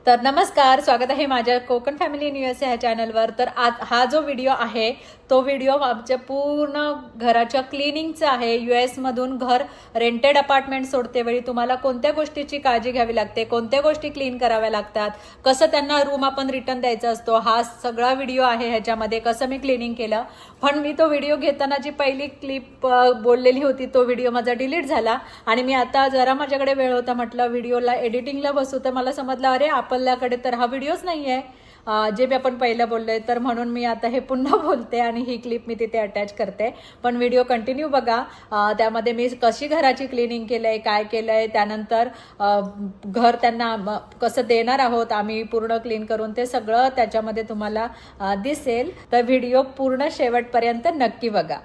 तर नमस्कार, स्वागत आहे माझ्या कोकण फॅमिली इन USA ह्या चॅनलवर। तर आज हा जो व्हिडिओ आहे तो व्हिडिओ आमच्या पूर्ण घराच्या क्लिनिंगचा आहे। US मधून घर रेंटेड अपार्टमेंट सोडते वेळी तुम्हाला कोणत्या गोष्टीची काळजी घ्यावी लागते, कोणत्या गोष्टी क्लीन कराव्या लागतात, कसं त्यांना रूम आपण रिटर्न द्यायचा असतो, हा सगळा व्हिडिओ आहे। ह्याच्यामध्ये कसं मी क्लिनिंग केलं, पण मी तो व्हिडिओ घेताना जी पहिली क्लिप बोललेली होती तो व्हिडिओ माझा डिलीट झाला आणि मी आता जरा माझ्याकडे वेळ होता, म्हटलं व्हिडिओला एडिटिंगला बसू, तर मला समजलं अरे आपल्याकडे तर हा व्हिडिओच नाही आहे जे मी आपण पहिलं बोललोय। तर म्हणून मी आता हे पुन्हा बोलते आणि ही क्लिप मी तिथे अटॅच करते, पण व्हिडिओ कंटिन्यू बघा। त्यामध्ये मी कशी घराची क्लिनिंग केलंय, काय केलंय, त्यानंतर घर त्यांना कसं देणार आहोत आम्ही पूर्ण क्लीन करून, ते सगळं त्याच्यामध्ये तुम्हाला दिसेल। तर व्हिडिओ पूर्ण शेवटपर्यंत नक्की बघा।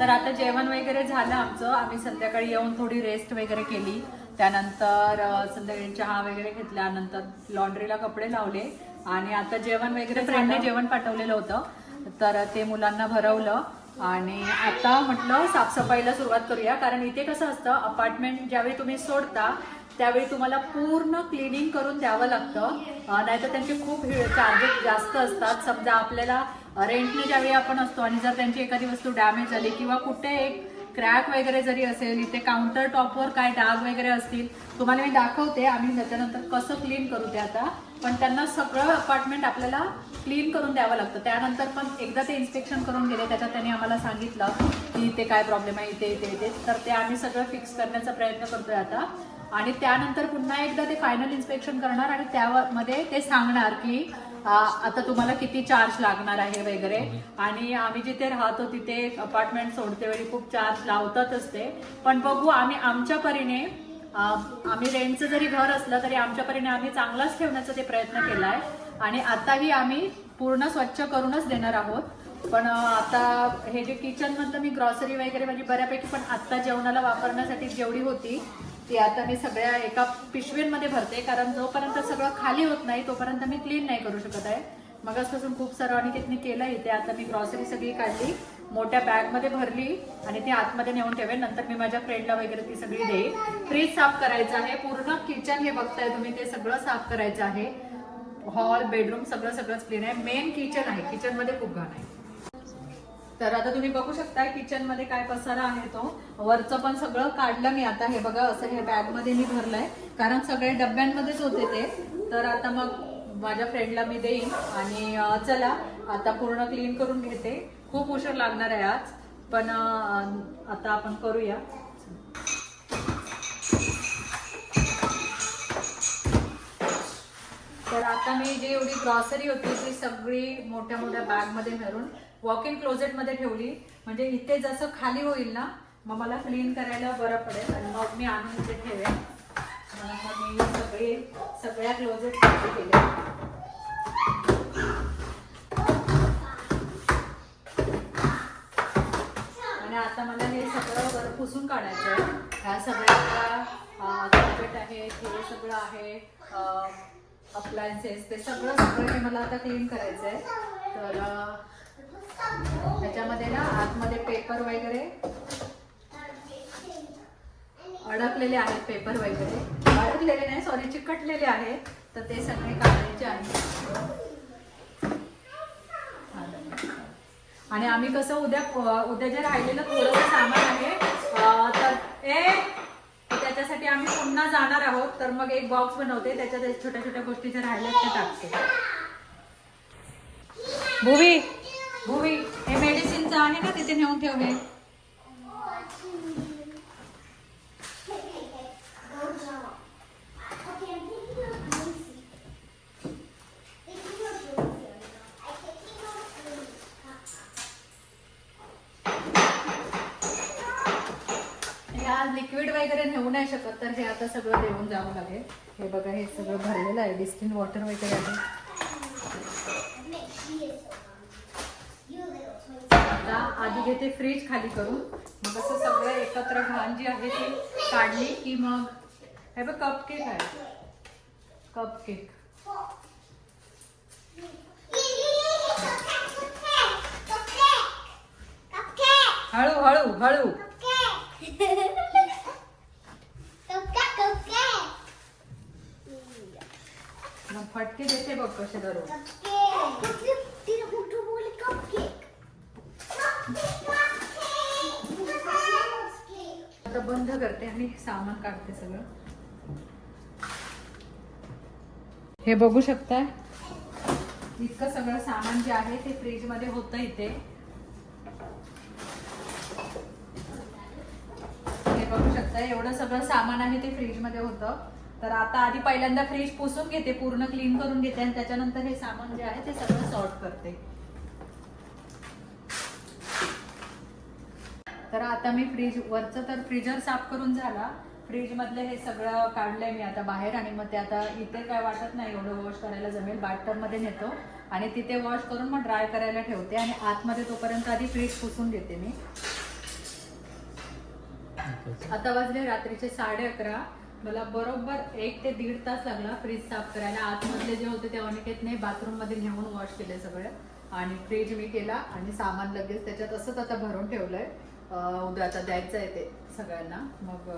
तर आता जेवण वगैरे झालं आमचं, आम्ही संध्याकाळी येऊन थोडी रेस्ट वगैरे केली, त्यानंतर संध्याकाळी चहा वगैरे घेतल्यानंतर लॉन्ड्रीला कपडे लावले आणि आता जेवण वगैरे फ्रेंडने जेवण पाठवलेलं होतं तर ते मुलांना भरवलं आणि आता म्हटलं साफसफाईला सुरुवात करूया। कारण इथे कसं असतं, अपार्टमेंट ज्यावेळी तुम्ही सोडता त्यावेळी तुम्हाला पूर्ण क्लिनिंग करून द्यावं लागतं, नाहीतर त्यांचे खूप चार्जेस जास्त असतात। समजा आपल्याला रेंटने ज्यावेळी आपण असतो आणि जर त्यांची एखादी वस्तू डॅमेज झाली किंवा कुठे एक क्रॅक वगैरे जरी असेल, इथे काउंटर टॉपवर काय डाग वगैरे असतील, तुम्हाला मी दाखवते आम्ही त्याच्यानंतर कसं क्लीन करू ते आता। पण त्यांना सगळं अपार्टमेंट आपल्याला क्लीन करून द्यावं लागतं। त्यानंतर पण एकदा ते इन्स्पेक्शन करून गेले, त्याच्यात त्यांनी आम्हाला सांगितलं की इथे काय प्रॉब्लेम आहे, इथे तर ते आम्ही सगळं फिक्स करण्याचा प्रयत्न करतोय आता। आणि त्यानंतर पुन्हा एकदा ते फायनल इन्स्पेक्शन करणार आणि त्यामध्ये ते सांगणार की आता तुम्हाला किती चार्ज लागणार आहे वगैरे। आणि आम्ही जिथे राहतो तिथे अपार्टमेंट सोडते वेळी खूप चार्ज लावतातच ते, पण बघू आम्ही आमच्या परीने, आम्ही रेंटचं जरी घर असलं तरी आमच्या परीने आम्ही चांगलाच ठेवण्याचा ते प्रयत्न केलाय आणि आताही आम्ही पूर्ण स्वच्छ करूनच देणार आहोत। पण आता हे जे किचन मधलं मी ग्रॉसरी वगैरे म्हणजे बऱ्यापैकी, पण आता जेवणाला वापरण्यासाठी जेवढी होती ती आता मी सगळ्या एका पिशवींमध्ये भरते, कारण जोपर्यंत सगळं खाली होत नाही तोपर्यंत मी क्लीन नाही करू शकत आहे। मगासपासून खूप सारं अनिकेतने केलं इथे। आता मी ग्रॉसरी सगळी काढली, मोठ्या बॅगमध्ये भरली आणि ती आतमध्ये नेऊन ठेवेन, नंतर मी माझ्या फ्रेंडला वगैरे ती सगळी देईन। फ्रीज साफ करायचं आहे, पूर्ण किचन हे बघताय तुम्ही ते सगळं साफ करायचं आहे। हॉल, बेडरूम सगळंच क्लीन आहे। मेन किचन आहे, किचन मध्ये खूप घाण आहे। तर आता तुम्ही बघू शकता किचन मध्ये काय पसारा आहे तो, वरचं पण सगळं काढलं मी आता। हे बघा असं हे बॅग मध्ये मी भरलंय, कारण सगळे डब्यांमध्येच होते ते। तर आता मग माझ्या फ्रेंडला मी देईन आणि चला आता पूर्ण क्लीन करून घेते। खूप उशीर लागणार आहे आज, पण आता आपण करूया। तर आता मी जी एवढी ग्रॉसरी होती ती सगळी मोठ्या मोठ्या बॅग मध्ये भरून वॉक इन क्लोजेट मध्ये ठेवली, म्हणजे इथे जसं खाली होईल ना मग मला क्लीन करायला बरं पडेल आणि मग मी आणून इथे ठेवेन। मग मी सगळ्या क्लोजेट खाली केले आणि आता मला हे सगळं बरं पुसून काढायचं आहे। ह्या सगळ्या क्लोजेट आहेत, हे सगळं आहे, अप्लायन्सेस, ते सगळं हे मला आता क्लीन करायचं आहे। तर त्याच्यामध्ये ना आतमध्ये पेपर वगैरे अडकलेले आहेत, पेपर वगैरे अडकलेले नाही सॉरी चिकटलेले आहेत, तर ते सगळे काढायचे आहेत। आणि आम्ही कसं उद्या जे राहिलेलं थोडंसं सामान आहे तर त्याच्यासाठी आम्ही पुन्हा जाणार आहोत, तर मग एक बॉक्स बनवते, त्याच्यात छोट्या छोट्या गोष्टी ज्या राहिल्यात त्या टाकते। भूवी हे मेडिसिनचं आहे ना, तिथे नेऊन ठेव। हे लिक्विड वगैरे नेऊ नाही शकत, तर हे आता सगळं देऊन जावं लागेल। हे बघा हे सगळं भरलेलं आहे, डिस्टिल वॉटर वगैरे आहे। आता आधी घेते फ्रीज खाली करून, मग असं सगळं एकत्र घाण जी आहे ती काढली की मग हे बघ कपकेक आहे, कपकेक हळू हळू हळू फटके देते बघ कसे धरून. आता बंद करते आणि सामान काढते सगळं. हे बघू शकताय इतकं सगळं सामान जे आहे ते फ्रीज मध्ये होतं इथे. हे बघू शकताय एवढं सगळं सामान आहे ते फ्रीज मध्ये होतं. तर आता आधी पहिल्यांदा फ्रीज पुसून घेते, पूर्ण क्लीन करून घेते आणि त्याच्यानंतर हे सामान जे आहे ते सगळं सॉर्ट करते. तर आता मी फ्रीज वरचं तर फ्रीजर साफ करून झाला, फ्रीज मधले हे सगळं काढलंय मी आता बाहेर. आणि मग ते आता इथे काय वाटत नाही एवढं वॉश करायला जमेल, बाथटब मध्ये नेतो आणि तिथे वॉश करून मग ड्राय करायला ठेवते. आणि आतमध्ये तोपर्यंत आधी फ्रीज पुसून घेते मी. आता वाजले रात्रीचे 11:30. मला बरोबर 1 ते 1.5 तास लागला फ्रीज साफ करायला. आतमधले जे होते ते अनिकेतने बाथरूम मध्ये नेऊन वॉश केले सगळे. आणि फ्रीज मी केला आणि सामान लगेच त्याच्यात असंच आता भरून ठेवलंय. उद्या आता द्यायचं आहे ते सगळ्यांना. मग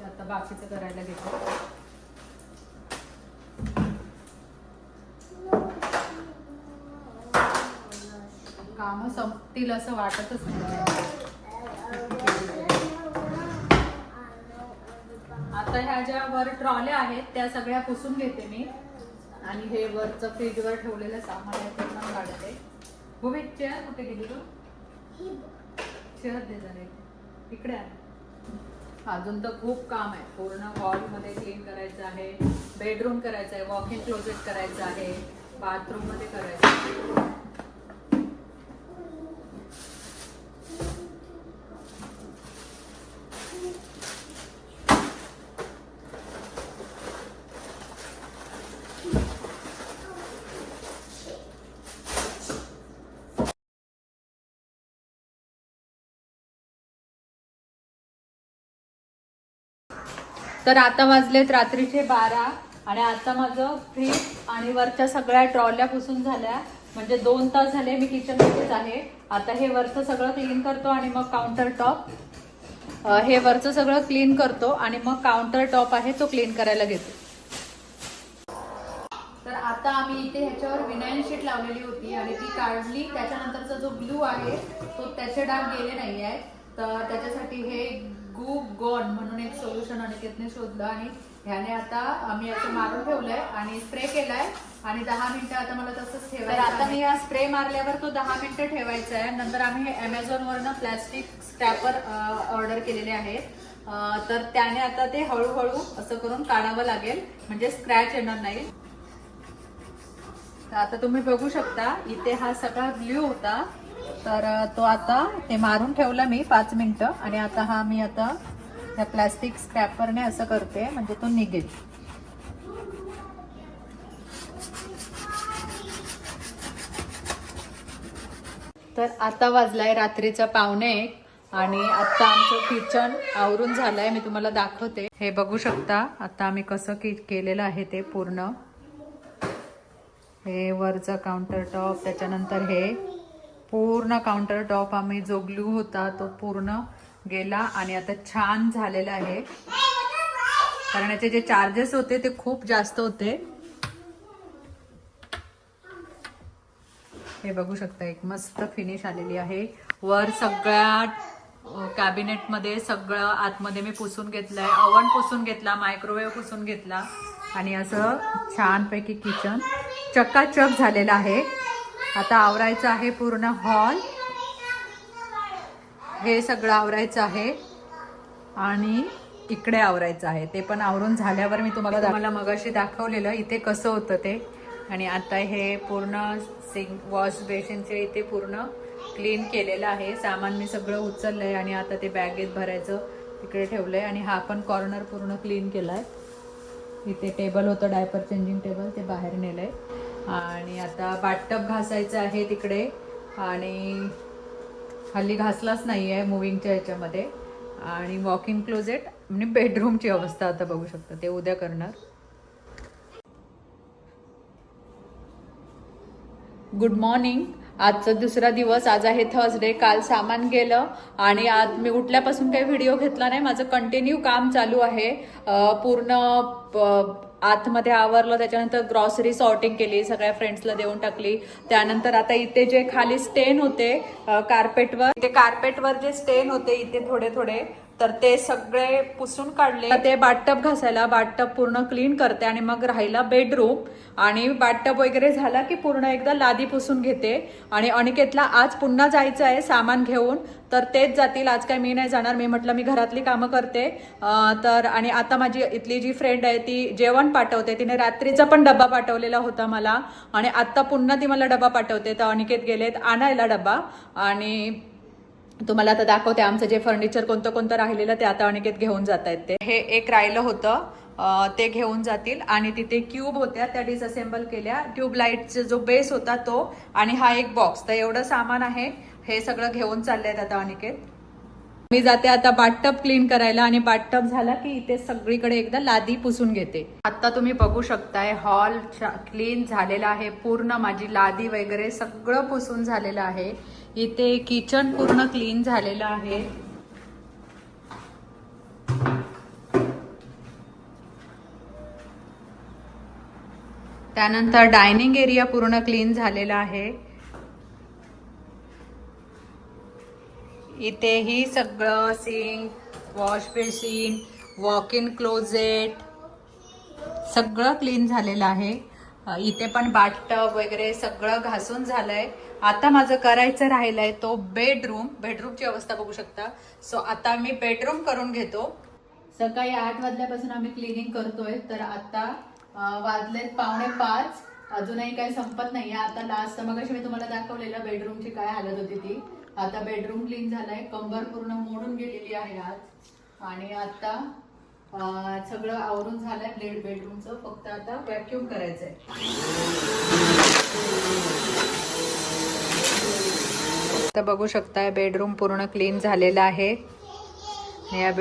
आता बाकीचं करायला घेतो. काम संपतील असं वाटतच नाही. आता ह्या ज्या वर ट्रॉल्या आहेत त्या सगळ्या पुसून घेते मी. आणि हे वरचं फ्रीजवर ठेवलेलं सामान आहे ते पण काढते. उभी चेअर कुठे गेली तू? चेअर दे जरा इकडे आहे. अजून तर खूप काम आहे. पूर्ण हॉल मध्ये क्लीन करायचं आहे, बेडरूम करायचं आहे, वॉक इन क्लोजेट करायचं आहे, बाथरूम मध्ये करायचं आहे. तर आता वाजलेत रात्रीचे 12 आणि आता माझं फ्रीज आणि वरच्या सगळ्या ट्रॉल्या पुसून झाल्या. म्हणजे 2 तास झाले मी किचन मध्येच आहे. आता हे वरचं सगळं क्लीन करतो आणि मग काउंटर टॉप, हे वरचं सगळं क्लीन करतो आणि मग काउंटर टॉप आहे तो क्लीन करायला घेतो. तर आता आम्ही इथे ह्याच्यावर विनाईल शीट लावलेली होती आणि ती काढली. त्याच्यानंतरचा जो ग्लू आहे तो त्याचे डाग गेले नाही आहेत. तर त्याच्यासाठी हे गू गॉन म्हणून एक सोल्युशन अनिकेतने शोधलं आणि ह्याने आता आम्ही असं मारून ठेवलंय आणि स्प्रे केलाय आणि 10 मिनिटं आता मला तसंच ठेवायचं. तर आता मी हा स्प्रे मारल्यावर तो 10 मिनिटं ठेवायचा आहे. नंतर आम्ही हे Amazon प्लॅस्टिक स्क्रॅपर ऑर्डर केलेले आहेत. तर त्याने आता ते हळूहळू असं करून काढावं लागेल म्हणजे स्क्रॅच येणार नाही. तर आता तुम्ही बघू शकता इथे हा सगळा ग्लू होता. तर तो आता ते मारून ठेवला मी 5 मिनिटं आणि आता हा मी आता त्या प्लॅस्टिक स्क्रॅपरने असं करते म्हणजे तो निघेल. तर आता वाजलाय रात्रीचा 1:45 आणि आता आमचं किचन आवरून झालंय. मी तुम्हाला दाखवते. हे बघू शकता आता आम्ही कसं केलेलं आहे ते पूर्ण. हे वरचा काउंटर टॉप, त्याच्यानंतर हे पूर्ण काउंटर टॉप आम्ही जो ग्लू होता तो पूर्ण गेला आणि आता छान झालेला आहे. कारण याचे जे चार्जेस होते ते खूप जास्त होते. हे बघू शकता एक मस्त फिनिश आलेली आहे. वर सगळ्या कॅबिनेट मध्ये सगळं आतमध्ये मी पुसून घेतलंय. ओव्हन पुसून घेतला, मायक्रोवेव्ह पुसून घेतला आणि असं छानपैकी किचन चकाचक झालेलं आहे. आता आवरायचं आहे पूर्ण हॉल, हे सगळं आवरायचं आहे आणि इकडे आवरायचं आहे. ते पण आवरून झाल्यावर मी तुम्हाला मगाशी दाखवलेलं इथे कसं होतं ते. आणि आता हे पूर्ण सिंक वॉश बेसिनचे इथे पूर्ण क्लीन केलेलं आहे. सामान मी सगळं उचललंय आणि आता ते बॅगेत भरायचं तिकडे ठेवलंय. आणि हा पण कॉर्नर पूर्ण क्लीन केलाय. इथे टेबल होतं डायपर चेंजिंग टेबल, ते बाहेर नेलंय. आणि आता बाथटब घासायचं आहे तिकडे आणि हल्ली घासलाच नाही आहे मुव्हिंगच्या ह्याच्यामध्ये. आणि वॉक इन क्लोजेट म्हणजे बेडरूमची अवस्था आता बघू शकता, ते उद्या करणार. Good morning. आजचा दुसरा दिवस, आज आहे थर्सडे. काल सामान गेलं आणि आज मी उठल्यापासून काही व्हिडिओ घेतला नाही. माझं कंटिन्यू काम चालू आहे. पूर्ण आतमध्ये आवरलं, त्याच्यानंतर ग्रॉसरी सॉर्टिंग केली, सगळ्या फ्रेंड्सला देऊन टाकली. त्यानंतर आता इथे जे खाली स्टेन होते कार्पेटवर, ते कार्पेटवर जे स्टेन होते इथे थोडे थोडे, तर ते सगळे पुसून काढले. ते बाथटब घासायला, बाथटब पूर्ण क्लीन करते आणि मग राहिला बेडरूम. आणि बाथटब वगैरे झाला की पूर्ण एकदा लादी पुसून घेते. आणि अनिकेतला आज पुन्हा जायचं आहे सामान घेऊन, तर तेच जातील, आज काय मी नाही जाणार. मी म्हटलं मी घरातली कामं करते. तर आणि आता माझी इथली जी फ्रेंड आहे ती जेवण पाठवते. तिने रात्रीचा पण डबा पाठवलेला होता मला, आणि आता पुन्हा ती मला डबा पाठवते. तर अनिकेत गेलेत आणायला डबा, आणि तुम्हाला आता दाखवते आमचं जे फर्निचर कोणतं कोणतं राहिलेलं ते आता अनिकेत घेऊन जात आहेत. ते हे एक राहिलं होतं ते घेऊन जातील. आणि तिथे क्यूब होत्या त्या डिसअसेंबल केल्या, ट्यूबलाईटचा जो बेस होता तो, आणि हा एक बॉक्स. तर एवढं सामान आहे, हे सगळं घेऊन चालले आहेत आता अनिकेत. मी जाते आता बाथटब क्लीन करायला, आणि बाथटब झाला की इथे सगळीकडे एकदा लादी पुसून घेते. आता तुम्ही बघू शकताय हॉल क्लीन झालेला आहे पूर्ण, माझी लादी वगैरे सगळं पुसून झालेलं आहे. इथे किचन पूर्ण क्लीन झालेलं आहे. त्यानंतर डायनिंग एरिया पूर्ण क्लीन झालेला आहे. इथेही सगळं sink, wash basin, walk in closet सगळं क्लीन झालेलं आहे. इथे पण बाथटब वगैरे सगळं घासून झालंय. आता माझं करायचं राहिलंय तो बेडरूम. बेडरूमची अवस्था बघू शकता. सो आता मी बेडरूम करून घेतो. सकाळी 8 वाजल्यापासून आम्ही क्लिनिंग करतोय, तर आता वाजलेत 4:45. अजूनही काही संपत नाहीये. आता लास्ट मग मी तुम्हाला दाखवलेलं बेडरूमची काय हालत होती ती. आता बेडरूम क्लीन झालाय, कंबर पूर्ण मोडून गेलेली आहे आज. आणि आता सगळं आवरून झालंय बेडरूमचं, फक्त आता व्हॅक्यूम करायचंय. आता बघू शकताय बेडरूम पूर्ण क्लीन झालेला आहे. या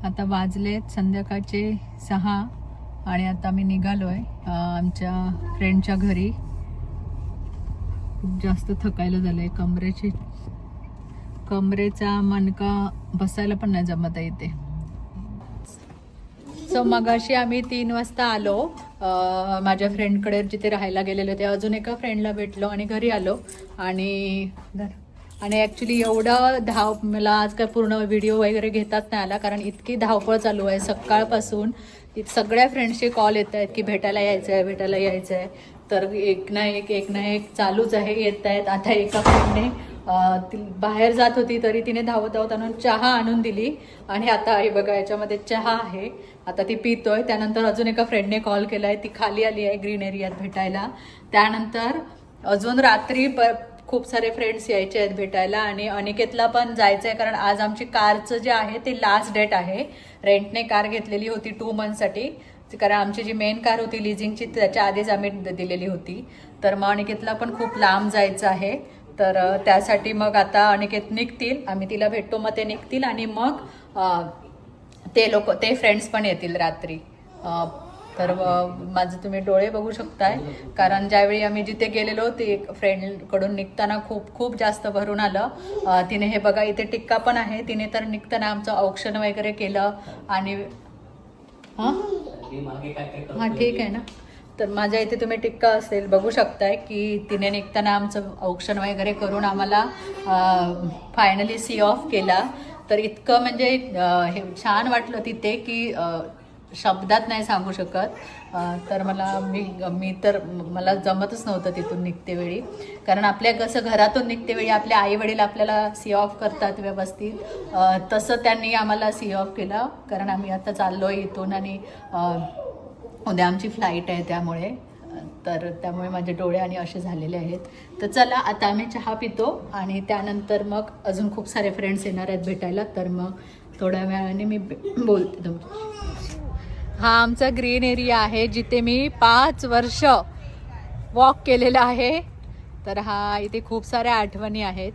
आता वाजलेत संध्याकाळचे 6, आणि आता आम्ही निघालोय आमच्या फ्रेंडच्या घरी. खूप जास्त थकायला झालंय, कमरेचा मणका बसायला पण नाही जमत आहे इथे. सो मगाशी आम्ही 3 वाजता आलो माझ्या फ्रेंडकडे जिथे राहायला गेलेले होते. अजून एका फ्रेंडला भेटलो आणि घरी आलो. आणि ॲक्च्युली एवढं मला आज काय पूर्ण व्हिडिओ वगैरे घेताच नाही आला, कारण इतकी धावपळ चालू आहे सकाळपासून. सगळ्या फ्रेंड्सचे कॉल येत आहेत की भेटायला यायचं आहे. तर एक ना एक चालूच आहे, येत आहेत. आता एका फ्रेंडने बाहेर जात होती तरी तिने धावत आणून चहा आणून दिली, आणि आता हे बघा याच्यामध्ये चहा आहे, आता ती पितोय. त्यानंतर अजून एका फ्रेंडने कॉल केलाय, ती खाली आली आहे ग्रीन एरियात भेटायला. त्यानंतर अजून रात्री खूप सारे फ्रेंड्स यायचे आहेत भेटायला, आणि अनिकेतला पण जायचं आहे, कारण आज आमची कारचं जे आहे ते लास्ट डेट आहे. रेंटने कार घेतलेली होती 2 मंथसाठी, कारण आमची जी मेन कार होती लिझिंगची त्याच्या आधीच आम्ही दिलेली होती. तर मग अनिकेतला पण खूप लांब जायचं आहे, तर त्यासाठी मग आता अनिकेत निघतील, आम्ही तिला भेटतो, मग ते निघतील, आणि मग ते फ्रेंड्स पण येतील रात्री. तर माझे तुम्ही डोळे बघू शकताय, कारण ज्यावेळी आम्ही जिथे गेलेलो ते फ्रेंडकडून निघताना खूप जास्त भरून आलं. तिने हे बघा इथे टिक्का पण आहे, तिने तर निघताना आमचं औक्षण वगैरे केलं. आणि हां ठीक आहे ना. तर माझ्या इथे तुम्ही टिक्का असेल बघू शकताय की तिने निघताना आमचं औक्षण वगैरे करून आम्हाला फायनली सी ऑफ केला. तर इतकं म्हणजे हे छान वाटलं तिथे की शब्दात नाही सांगू शकत. तर मला जमतच नव्हतं तिथून निघते वेळी, कारण आपल्या कसं घरातून निघते वेळी आपले आई वडील आपल्याला सी ऑफ करतात व्यवस्थित, तसं त्यांनी आम्हाला सी ऑफ केलं. कारण आम्ही आता चाललोय इथून, आणि उद्या आमची फ्लाईट आहे त्यामुळे माझे डोळे आणि असे झालेले आहेत. तर चला आता आम्ही चहा पितो, आणि त्यानंतर मग अजून खूप सारे फ्रेंड्स येणार आहेत भेटायला, तर मग थोड्या वेळाने मी बोलते तुमच्या. हा आमचा ग्रीन एरिया आहे जिथे मी 5 वर्ष वॉक केलेला आहे. तर इथे खूप साऱ्या आठवणी आहेत,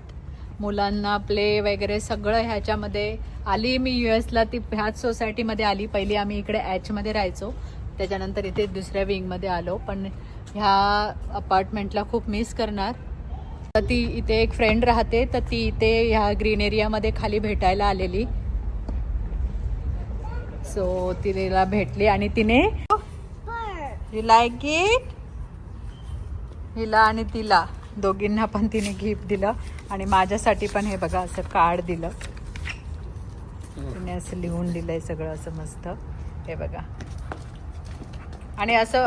मुलांना प्ले वगैरे सगळं ह्याच्यामध्ये. आली मी US ती ह्याच सोसायटीमध्ये आली. पहिली आम्ही इकडे Hमध्ये राहायचो, त्याच्यानंतर इथे दुसऱ्या विंगमध्ये आलो, पण ह्या अपार्टमेंटला खूप मिस करणार. ती इथे एक फ्रेंड राहते, तर ती इथे ह्या ग्रीन एरियामध्ये खाली भेटायला आलेली. सो तिला भेटली आणि तिने यू लाईक इट, हिला आणि तिला दोघींना पण तिने गिफ्ट दिलं. आणि माझ्यासाठी पण हे बघा असं कार्ड दिलं, तिने असं लिहून दिलंय सगळं असं मस्त, हे बघा. आणि असं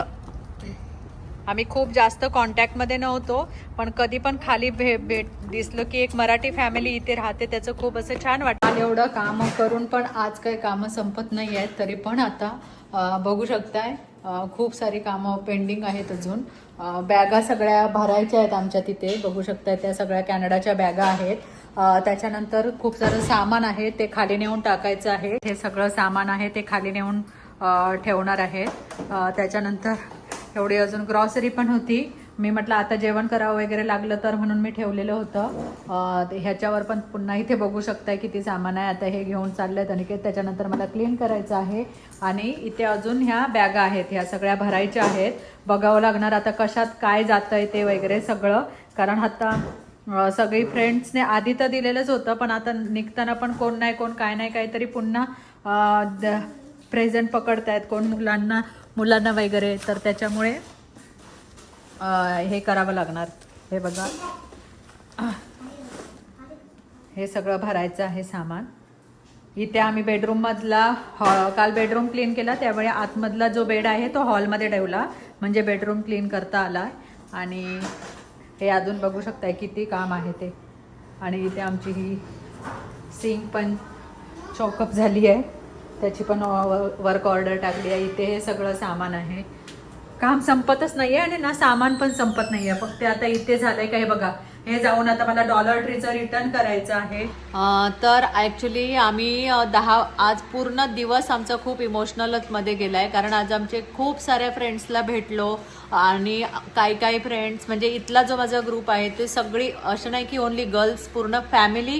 आम्ही खूप जास्त कॉन्टॅक्टमध्ये नव्हतो, पण कधी पण खाली भेट दिसलो की एक मराठी फॅमिली इथे राहते, त्याचं खूप असं छान वाटतं. आणि एवढं कामं करून पण आज काही कामं संपत नाही आहेत, तरी पण आता बघू शकताय खूप सारी कामं पेंडिंग आहेत अजून. बॅगा सगळ्या भरायच्या आहेत आमच्या तिथे, बघू शकताय त्या सगळ्या कॅनडाच्या बॅगा आहेत. त्याच्यानंतर खूप सारं सामान आहे ते खाली नेऊन टाकायचं आहे. हे सगळं सामान आहे ते खाली नेऊन ठेवणार आहे. त्याच्यानंतर एवढी अजून ग्रॉसरी पण होती. मी म्हटलं आता जेवण करावं वगैरे लागलं तर म्हणून मी ठेवलेलं होतं. ह्याच्यावर पण पुन्हा इथे बघू शकताय किती सामान आहे. आता हे घेऊन चाललंय अनिकेत. त्याच्यानंतर मला क्लीन करायचं आहे. आणि इथे अजून ह्या बॅगा आहेत, ह्या सगळ्या भरायच्या आहेत. बघावं लागणार आता कशात काय जातंय ते वगैरे सगळं, कारण आता सगळी फ्रेंड्सने आधी तर दिलेलंच होतं, पण आता निघताना पण कोण नाही कोण काय नाही काहीतरी पुन्हा प्रेझेंट पकडतायत, कोण मुलांना वगैरे, तर त्याच्यामुळे हे करावं लागणार. हे बघा हे सगळं भरायचं आहे सामान. इथे आम्ही बेडरूममधला काल बेडरूम क्लीन केला, त्यावेळी आतमधला जो बेड आहे तो हॉलमध्ये ठेवला, म्हणजे बेडरूम क्लीन करता आला. आणि हे अजून बघू शकताय किती काम आहे ते. आणि इथे आमची ही सिंक पण चॉकअप झाली आहे, त्याची पण वर्क ऑर्डर टाकली आहे. इथे हे सगळं सामान आहे. काम संपतच नाही आहे आणि ना सामान पण संपत नाही आहे. फक्त आता इथे झालंय काय बघा, हे जाऊन आता मला डॉलर ट्रीचं रिटर्न करायचं आहे. तर ॲक्च्युली आम्ही आज पूर्ण दिवस आमचा खूप इमोशनलच मध्ये गेलाय, कारण आज आमचे खूप साऱ्या फ्रेंड्सला भेटलो. आणि काही फ्रेंड्स म्हणजे इथला जो माझा ग्रुप आहे ते सगळी असं नाही की ओनली गर्ल्स, पूर्ण फॅमिली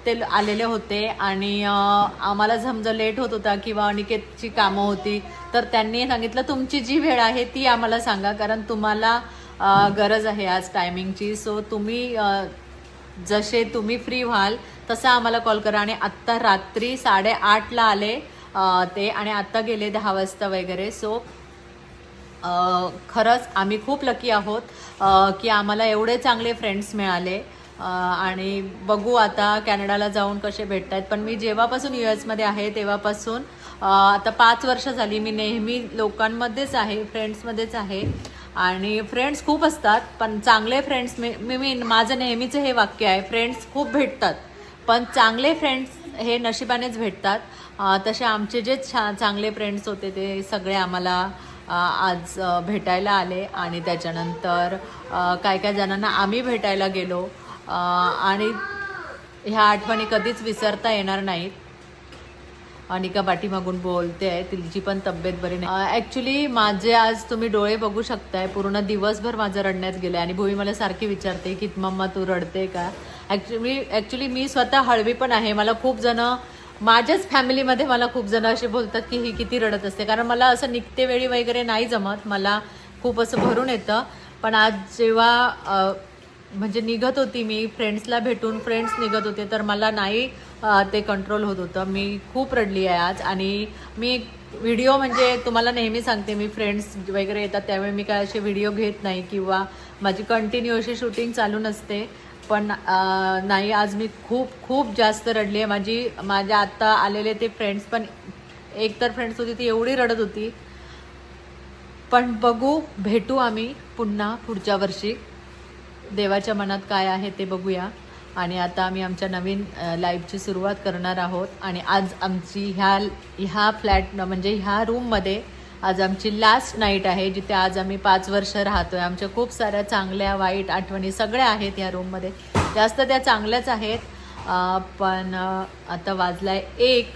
ते आलेले होते. आणि आम्हाला समजा लेट होत होता किंवा अनिकेतची कामं होती, तर त्यांनी सांगितलं तुमची जी वेळ आहे ती आम्हाला सांगा, कारण तुम्हाला गरज आहे आज टायमिंगची. सो तुम्ही जसे तुम्ही फ्री व्हाल तसं आम्हाला कॉल करा. आणि आत्ता रात्री 8:30ला आले ते, आणि आत्ता गेले 10 वाजता वगैरे. सो खरंच आम्ही खूप लकी आहोत की आम्हाला एवढे चांगले फ्रेंड्स मिळाले. आणि बघू आता कॅनडाला जाऊन कसे भेटत आहेत. पण मी जेव्हापासून US मध्ये आहे तेव्हापासून आता 5 वर्ष झाली मी नेहमी लोकांमध्येच आहे, फ्रेंड्समध्येच आहे. आणि फ्रेंड्स खूप असतात, पण चांगले फ्रेंड्स मी माझं नेहमीचं हे वाक्य आहे, फ्रेंड्स खूप भेटतात पण चांगले फ्रेंड्स हे नशिबानेच भेटतात. तसे आमचे जे चांगले फ्रेंड्स होते ते सगळे आम्हाला आज भेटायला आले. आणि त्याच्यानंतर काय जणांना आम्ही भेटायला गेलो. आणि ह्या आठवणी कधीच विसरता येणार नाहीत. अनिका पाठीमागून बोलते आहे, तिची पण तब्येत बरी नाही. ॲक्च्युली माझे आज तुम्ही डोळे बघू शकताय, पूर्ण दिवसभर माझं रडण्यात गेलं. आणि भूमी मला सारखी विचारते की मम्मा तू रडते का. ॲक्च्युली मी स्वतः हळवी पण आहे. मला खूप जण माझ्याच फॅमिलीमध्ये मला खूप जण असे बोलतात की ही किती रडत असते, कारण मला असं निघते वेळी वगैरे नाही जमत, मला खूप असं भरून येतं. पण आज जेव्हा म्हणजे निघत होती मी फ्रेंड्सला भेटून, फ्रेंड्स निघत होते, तर मला नाही ते कंट्रोल होत होतं. मी खूप रडली आहे आज. आणि मी व्हिडिओ म्हणजे तुम्हाला नेहमी सांगते, मी फ्रेंड्स वगैरे येतात त्यावेळी मी काय असे व्हिडिओ घेत नाही किंवा माझी कंटिन्यू अशी शूटिंग चालू नसते. पण नाही, आज मी खूप जास्त रडली आहे. माझ्या आत्ता आलेले ते फ्रेंड्स पण, एक तर फ्रेंड्स होती ती एवढी रडत होती. पण बघू, भेटू आम्ही पुन्हा पुढच्या वर्षी. देवाच्या मनात काय आहे ते बघूया. आणि आता आम्ही आमच्या नवीन लाईफची सुरुवात करणार आहोत. आणि आज आमची ह्या फ्लॅट म्हणजे ह्या रूममध्ये आज आमची लास्ट नाईट आहे, जिथे आज आम्ही 5 वर्ष राहतोय. आमच्या खूप साऱ्या चांगल्या वाईट आठवणी सगळ्या आहेत ह्या रूममध्ये, जास्त त्या चांगल्याच आहेत. पण आता वाजलाय 1,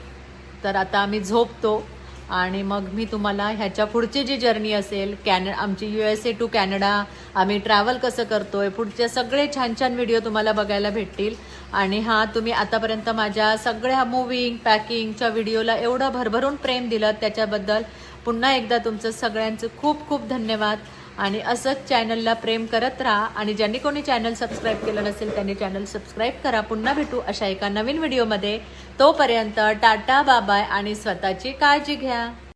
तर आता आम्ही झोपतो. आणि मग मी तुम्हाला ह्याच्या पुढची जी जर्नी असेल, आमची USA टू कॅनडा, आम्ही ट्रॅव्हल कसं करतोय, पुढचे सगळे छान छान व्हिडिओ तुम्हाला बघायला भेटतील. आणि तुम्ही आतापर्यंत माझ्या सगळ्या मूव्हिंग पॅकिंगच्या व्हिडिओला एवढं भरभरून प्रेम दिलं, त्याच्याबद्दल पुन्हा एकदा तुमचं सगळ्यांचं खूप खूप धन्यवाद. आणि असंच चॅनलला प्रेम करत राहा आणि ज्यांनी कोणी चॅनल सबस्क्राईब केलं नसेल त्यांनी चॅनल सबस्क्राईब करा. पुन्हा भेटू अशा एका नवीन व्हिडिओमध्ये. तोपर्यंत टाटा बाय आणि स्वतःची काळजी घ्या.